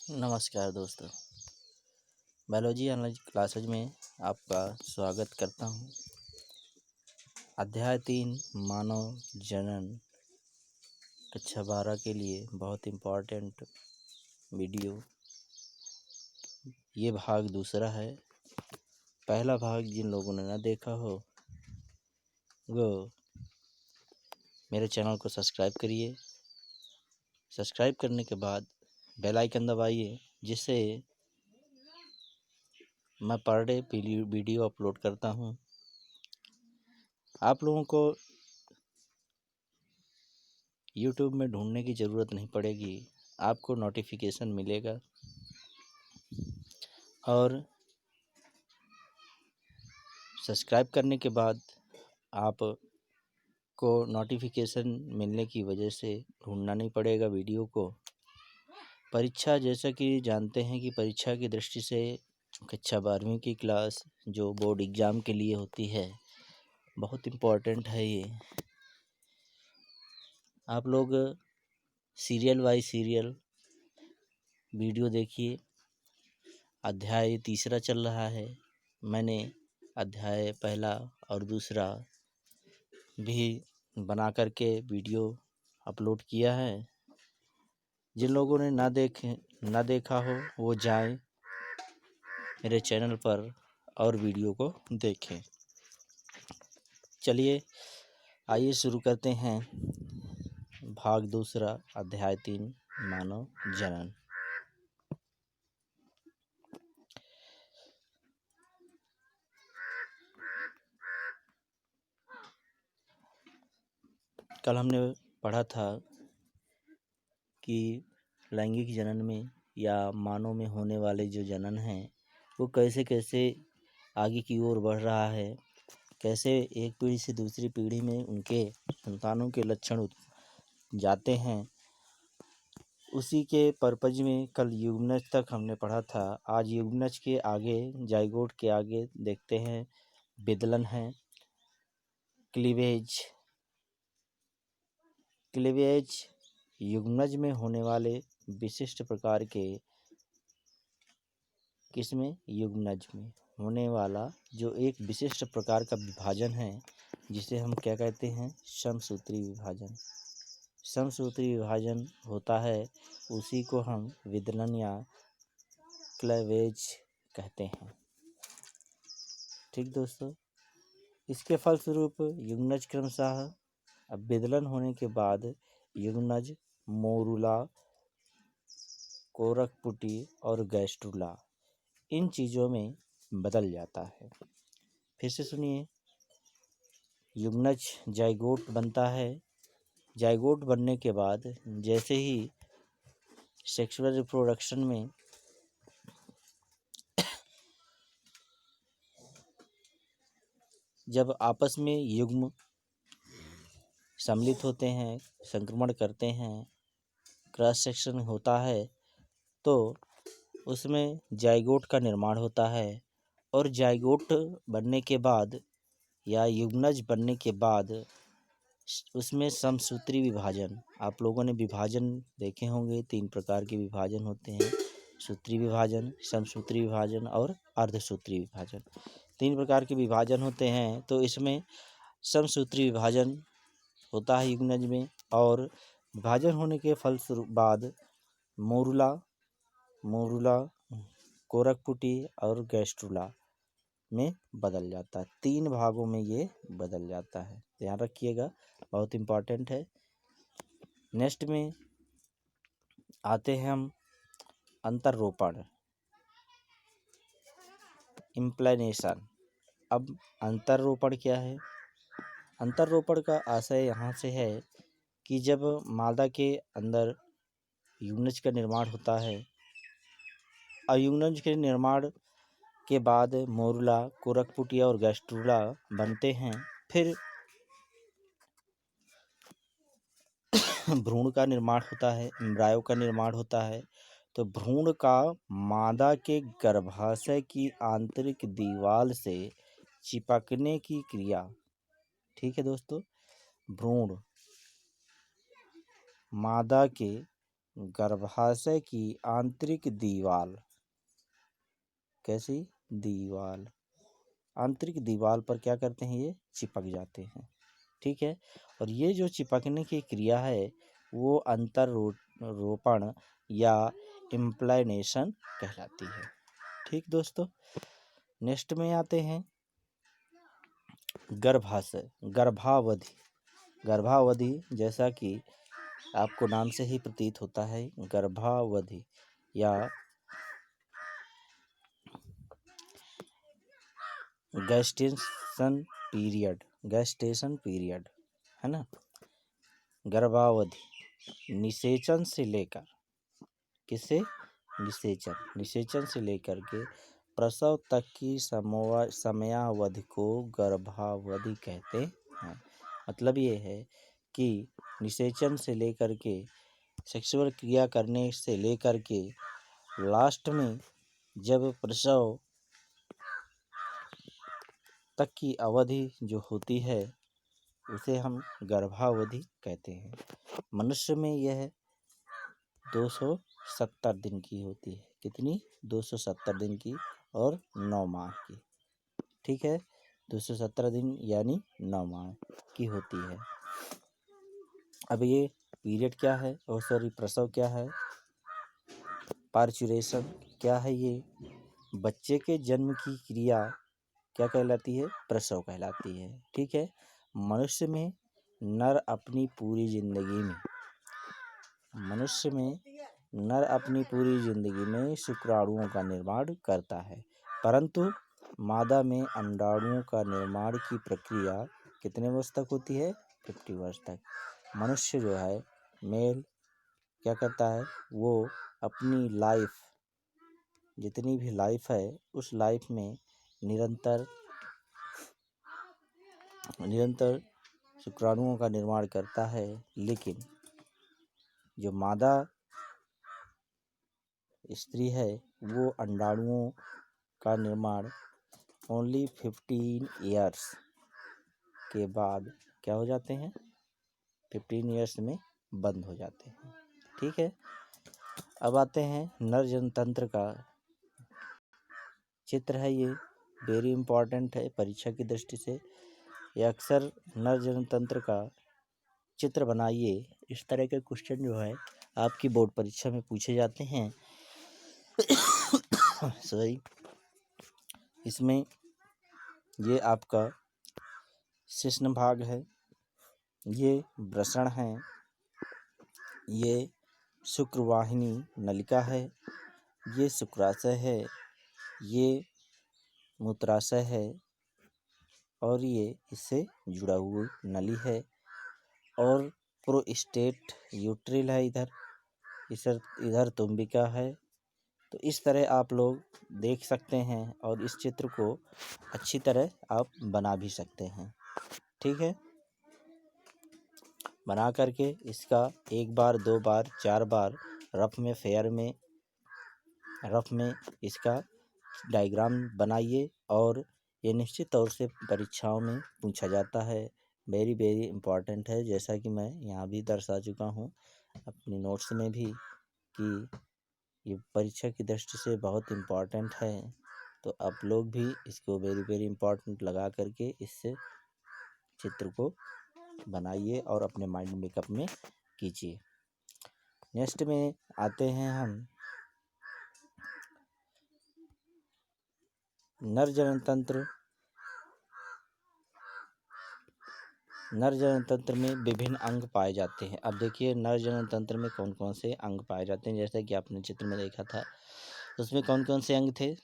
नमस्कार दोस्तों, biology online classes में आपका स्वागत करता हूं। अध्याय 3 मानव जनन कक्षा 12 के लिए बहुत इम्पोर्टेंट वीडियो। ये भाग दूसरा है। पहला भाग जिन लोगों ने ना देखा हो वो मेरे चैनल को सब्सक्राइब करिए। सब्सक्राइब करने के बाद बेल आइकन दबाइए, जिससे मैं पर डे वीडियो अपलोड करता हूं। आप लोगों को YouTube में ढूंढने की ज़रूरत नहीं पड़ेगी, आपको नोटिफिकेशन मिलेगा और सब्सक्राइब करने के बाद आप को नोटिफिकेशन मिलने की वजह से ढूंढना नहीं पड़ेगा वीडियो को। परीक्षा, जैसा कि जानते हैं कि परीक्षा की दृष्टि से कक्षा 12वीं की क्लास जो बोर्ड एग्ज़ाम के लिए होती है, बहुत इम्पोर्टेंट है ये। आप लोग सीरियल बाय सीरियल वीडियो देखिए। अध्याय 3 चल रहा है। मैंने अध्याय 1 और 2 भी बना करके वीडियो अपलोड किया है। जिन लोगों ने ना देखा हो वो जाएं मेरे चैनल पर और वीडियो को देखें। चलिए आइए शुरू करते हैं भाग 2 अध्याय 3 मानव जनन। कल हमने पढ़ा था कि लैंगिक जनन में या मानव में होने वाले जो जनन हैं वो कैसे कैसे आगे की ओर बढ़ रहा है, कैसे एक पीढ़ी से दूसरी पीढ़ी में उनके संतानों के लक्षण जाते हैं। उसी के पर्पज में कल युग्मनज तक हमने पढ़ा था। आज युग्मनज के आगे, जाइगोट के आगे देखते हैं विदलन है, क्लीवेज। युग्मनज में होने वाले विशिष्ट प्रकार के, किसमें? युग्मनज में होने वाला जो एक विशिष्ट प्रकार का विभाजन है, जिसे हम क्या कहते हैं? समसूत्री विभाजन। समसूत्री विभाजन होता है, उसी को हम विदलन या क्लीवेज कहते हैं। ठीक दोस्तों, इसके फलस्वरूप युग्मनज क्रमशः अब विदलन होने के बाद युग्मनज मोरूला, कोरकपुटी और गैस्ट्रुला, इन चीज़ों में बदल जाता है। फिर से सुनिए, युग्मनज जाइगोट बनता है। जाइगोट बनने के बाद जैसे ही सेक्सुअल रिप्रोडक्शन में जब आपस में युग्म सम्मिलित होते हैं, संक्रमण करते हैं, क्रॉस सेक्शन होता है, तो उसमें जाइगोट का निर्माण होता है। और जाइगोट बनने के बाद या युग्मनज बनने के बाद उसमें समसूत्री विभाजन, आप लोगों ने विभाजन देखे होंगे, 3 प्रकार के विभाजन होते हैं: सूत्री विभाजन, समसूत्री विभाजन और अर्धसूत्री विभाजन। 3 प्रकार के विभाजन होते हैं। तो इसमें समसूत्री विभाजन होता है युग्मनज में, और विभाजन होने के फलस्वरूप बाद मोरूला, कोरकपुटी और गैस्ट्रुला में बदल जाता है। 3 भागों में ये बदल जाता है, ध्यान रखिएगा, बहुत इम्पोर्टेंट है। नेक्स्ट में आते हैं हम अंतररोपण, इम्प्लानेशन। अब अंतररोपण क्या है? अंतररोपण का आशय यहाँ से है कि जब मादा के अंदर युग्मनज का निर्माण होता है और युग्मनज के निर्माण के बाद मोरूला, कोरकपुटिया और गैस्ट्रुला बनते हैं, फिर भ्रूण का निर्माण होता है, एम्ब्रायो का निर्माण होता है। तो भ्रूण का मादा के गर्भाशय की आंतरिक दीवार से चिपकने की क्रिया, ठीक है दोस्तों, भ्रूण मादा के गर्भाशय की आंतरिक दीवार, कैसी दीवार, आंतरिक दीवार पर क्या करते हैं, ये चिपक जाते हैं। ठीक है, और ये जो चिपकने की क्रिया है वो अंतरोपण या इम्प्लानेशन कहलाती है। ठीक दोस्तों, नेक्स्ट में आते हैं गर्भाशय, गर्भावधि। गर्भावधि जैसा कि आपको नाम से ही प्रतीत होता है, गर्भावधि या गेस्टेशन पीरियड, गेस्टेशन पीरियड है ना। गर्भावधि निषेचन से लेकर, किसे, निषेचन से लेकर के प्रसव तक की समयावधि को गर्भावधि कहते हैं। मतलब ये है कि निषेचन से लेकर के सेक्सुअल क्रिया करने से लेकर के लास्ट में जब प्रसव तक की अवधि जो होती है उसे हम गर्भावधि कहते हैं। मनुष्य में यह 270 दिन की होती है। कितनी, 270 दिन की और 9 माह की। ठीक है, 217 दिन यानी 9 माह की होती है। अब ये पीरियड क्या है, और सॉरी प्रसव क्या है, पार्चुरेशन क्या है, ये बच्चे के जन्म की क्रिया क्या कहलाती है, प्रसव कहलाती है। ठीक है, मनुष्य में नर अपनी पूरी जिंदगी में, मनुष्य में नर अपनी पूरी जिंदगी में शुक्राणुओं का निर्माण करता है, परंतु मादा में अंडाणुओं का निर्माण की प्रक्रिया कितने वर्ष तक होती है, 50 वर्ष तक। मनुष्य जो है मेल क्या करता है, वो अपनी लाइफ, जितनी भी लाइफ है उस लाइफ में निरंतर शुक्राणुओं का निर्माण करता है, लेकिन जो मादा स्त्री है वो अंडाणुओं का निर्माण ओनली 15 ईयर्स के बाद क्या हो जाते हैं, 15 ईयर्स में बंद हो जाते हैं। ठीक है, अब आते हैं नर जनतंत्र का चित्र है, ये वेरी इम्पॉर्टेंट है परीक्षा की दृष्टि से। ये अक्सर नर जनतंत्र का चित्र बनाइए, इस तरह के क्वेश्चन जो है आपकी बोर्ड परीक्षा में पूछे जाते हैं। सही, इसमें ये आपका शिश्न भाग है, ये वृषण है, ये शुक्रवाहिनी नलिका है, ये शुक्राशय है, ये मूत्राशय है, और ये इससे जुड़ा हुआ नली है, और प्रोस्टेट यूट्रिल है इधर तुम्बिका है। तो इस तरह आप लोग देख सकते हैं और इस चित्र को अच्छी तरह आप बना भी सकते हैं। ठीक है, बना करके इसका 1 बार 2 बार 4 बार रफ में इसका डायग्राम बनाइए, और ये निश्चित तौर से परीक्षाओं में पूछा जाता है। वेरी वेरी इम्पॉर्टेंट है, जैसा कि मैं यहाँ भी दर्शा चुका हूँ अपनी नोट्स में भी कि ये परीक्षा की दृष्टि से बहुत इम्पॉर्टेंट है। तो आप लोग भी इसको वेरी वेरी इम्पॉर्टेंट लगा करके इससे चित्र को बनाइए और अपने माइंड मेकअप में कीजिए। नेक्स्ट में आते हैं हम नर जननतंत्र में विभिन्न अंग पाए जाते हैं। अब देखिए नर जननतंत्र में कौन कौन से अंग पाए जाते हैं, जैसा कि आपने चित्र में देखा था उसमें कौन कौन से अंग थे।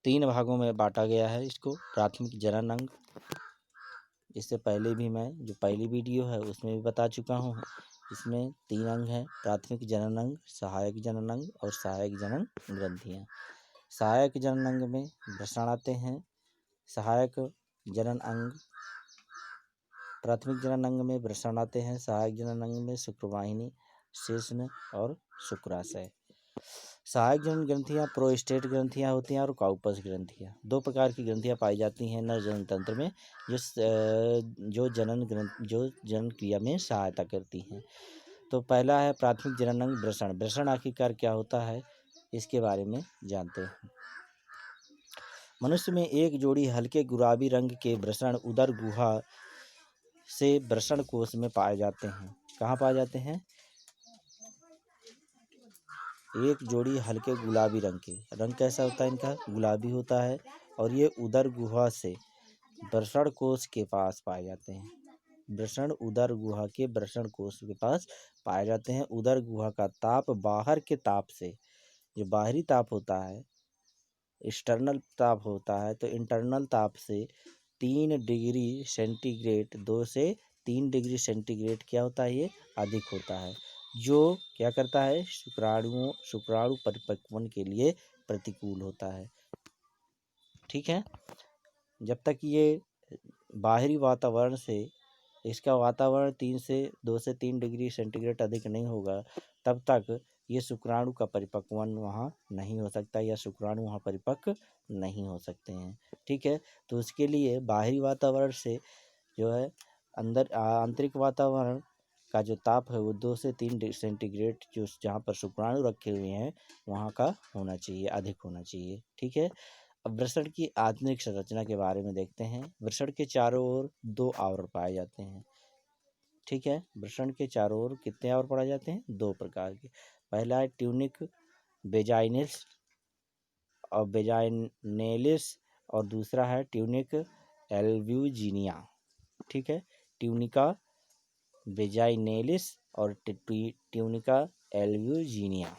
3 भागों में बांटा गया है इसको। प्राथमिक जनन अंग, इससे पहले भी मैं जो पहली वीडियो है उसमें भी बता चुका हूँ। इसमें 3 अंग हैं, प्राथमिक जनन अंग, सहायक जनन अंग और सहायक जनन ग्रंथियाँ। सहायक जनन अंग में वृषण आते हैं। सहायक जनन अंग, प्राथमिक जनन अंग में वृषण आते हैं। सहायक जनन अंग में शुक्रवाहिनी, शिश्न और शुक्राशय। सहायक जनन ग्रंथियाँ प्रोस्टेट ग्रंथियाँ होती हैं और काउपस ग्रंथियाँ। 2 प्रकार की ग्रंथियाँ पाई जाती हैं नर जनन तंत्र में, जो जनन क्रिया में सहायता करती हैं। तो पहला है प्राथमिक जननांग वृषण। वृषण आखिरकार क्या होता है, इसके बारे में जानते हैं। मनुष्य में एक जोड़ी हल्के गुलाबी रंग के वृषण उदर गुहा से वृषण कोश में पाए जाते हैं। कहाँ पाए जाते हैं? एक जोड़ी हल्के गुलाबी रंग के, रंग कैसा होता है इनका? गुलाबी होता है, और ये उदर गुहा से वृषण कोश के पास पाए जाते हैं। वृषण उदर गुहा के वृषण कोश के पास पाए जाते हैं। उदर गुहा का ताप बाहर के ताप से, जो बाहरी ताप होता है, एक्सटर्नल ताप होता है, तो इंटरनल ताप से 3 डिग्री सेंटीग्रेड, 2 से 3 डिग्री सेंटीग्रेड क्या होता है, ये अधिक होता है, जो क्या करता है, शुक्राणु परिपक्वन के लिए प्रतिकूल होता है। ठीक है, जब तक ये बाहरी वातावरण से, इसका वातावरण 2 से 3 डिग्री सेंटीग्रेड अधिक नहीं होगा, तब तक ये शुक्राणु का परिपक्वन वहाँ नहीं हो सकता, या शुक्राणु वहाँ परिपक्व नहीं हो सकते हैं। ठीक है, तो उसके लिए बाहरी वातावरण से जो है आंतरिक वातावरण का जो ताप है वो 2 से 3 सेंटीग्रेड, जो जहाँ पर शुक्राणु रखे हुए हैं वहाँ का होना चाहिए, अधिक होना चाहिए। ठीक है, अब वृषण की आंतरिक संरचना के बारे में देखते हैं। वृषण के चारों ओर 2 आवरण पाए जाते हैं। ठीक है, वृषण के चारों ओर कितने आवरण पाए जाते हैं? 2 प्रकार के। पहला है ट्यूनिक बेजाइनिस और बेजाइनेलिस, और दूसरा है ट्यूनिक एल्ब्यूजिनिया। ठीक है, ट्यूनिका बेजाइनेलिस और ट्यूनिका एल्ब्यूजिनिया।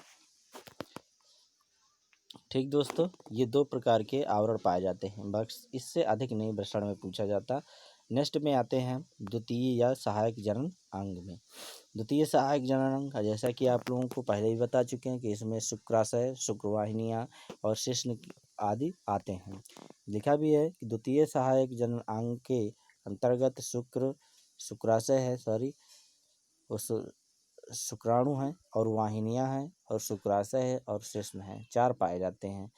ठीक दोस्तों, ये 2 प्रकार के आवरण पाए जाते हैं, बस इससे अधिक नहीं वृषण में पूछा जाता। नेक्स्ट में आते हैं द्वितीय या सहायक जनन अंग में। द्वितीय सहायक जनन अंग, जैसा कि आप लोगों को पहले ही बता चुके हैं कि इसमें शुक्राशय, शुक्रवाहिनियाँ और शिश्न आदि आते हैं। लिखा भी है कि द्वितीय सहायक जनन अंग के अंतर्गत शुक्राशय है, उस शुक्राणु हैं और वाहिनियाँ हैं और शुक्राशय है और शिश्न है, 4 पाए जाते हैं।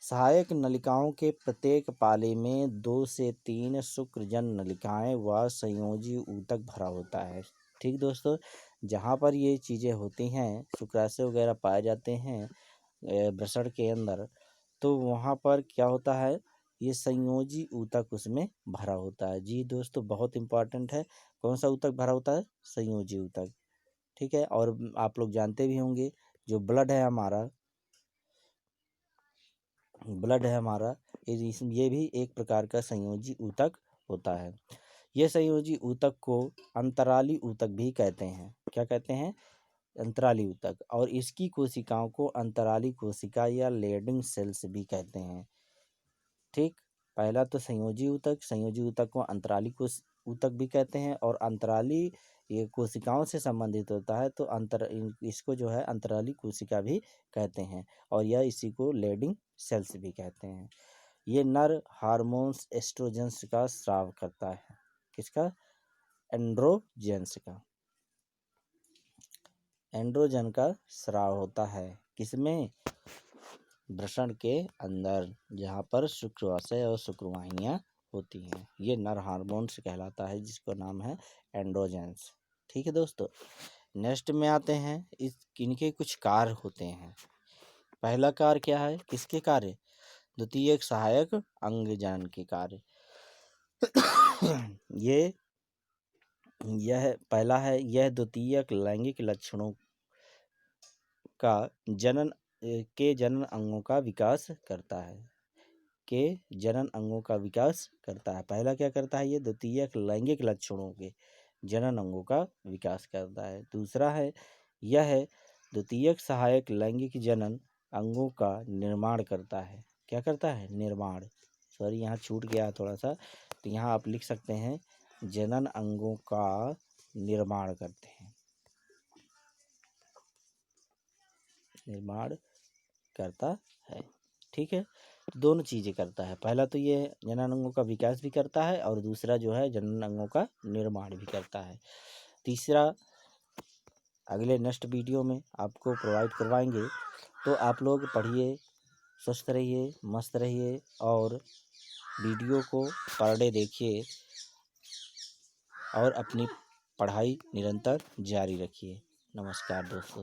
सहायक नलिकाओं के प्रत्येक पाले में 2 से 3 शुक्रजन नलिकाएं व संयोजी ऊतक भरा होता है। ठीक दोस्तों, जहाँ पर ये चीज़ें होती हैं, शुक्राशय वगैरह पाए जाते हैं वृषण के अंदर, तो वहाँ पर क्या होता है, ये संयोजी ऊतक उसमें भरा होता है। जी दोस्तों, बहुत इम्पॉर्टेंट है। कौन सा ऊतक भरा होता है? संयोजी ऊतक। ठीक है, और आप लोग जानते भी होंगे जो ब्लड है हमारा, ये भी एक प्रकार का संयोजी ऊतक होता है। ये संयोजी ऊतक को अंतराली ऊतक भी कहते हैं। क्या कहते हैं? अंतराली ऊतक। और इसकी कोशिकाओं को अंतराली कोशिका या लेडिंग सेल्स भी कहते हैं। ठीक, पहला तो संयोजी ऊतक को अंतराली ऊतक भी कहते हैं, और अंतराली ये कोशिकाओं से संबंधित होता है, तो इसको जो है अंतराली कोशिका भी कहते हैं, और यह इसी को लेडिंग सेल्स भी कहते हैं। ये नर हार्मोन्स एस्ट्रोजेंस का स्राव करता है। किसका? एंड्रोजेंस का, एंड्रोजन का स्राव होता है। किसमें? वृषण के अंदर, जहाँ पर शुक्राशय और शुक्रवाहिनियाँ होती हैं। ये नर हार्मोन्स कहलाता है, जिसका नाम है एंड्रोजेंस। ठीक है दोस्तों, नेक्स्ट में आते हैं, इनके कुछ कार्य होते हैं। पहला कार्य क्या है? किसके कार्य? द्वितीयक सहायक अंग जनन के कार्य। यह पहला है, यह द्वितीयक लैंगिक लक्षणों का जनन अंगों का विकास करता है। पहला क्या करता है? ये द्वितीयक लैंगिक लक्षणों के जनन अंगों का विकास करता है। दूसरा है, यह द्वितीयक सहायक लैंगिक जनन अंगों का निर्माण करता है। क्या करता है? निर्माण। सॉरी, यहाँ छूट गया थोड़ा सा, तो यहाँ आप लिख सकते हैं जनन अंगों का निर्माण करते हैं, निर्माण करता है। ठीक है, तो दोनों चीज़ें करता है। पहला तो ये जनन अंगों का विकास भी करता है, और दूसरा जो है जनन अंगों का निर्माण भी करता है। तीसरा अगले नेक्स्ट वीडियो में आपको प्रोवाइड करवाएंगे, तो आप लोग पढ़िए, स्वस्थ रहिए, मस्त रहिए, और वीडियो को पर डे देखिए, और अपनी पढ़ाई निरंतर जारी रखिए। नमस्कार दोस्तों।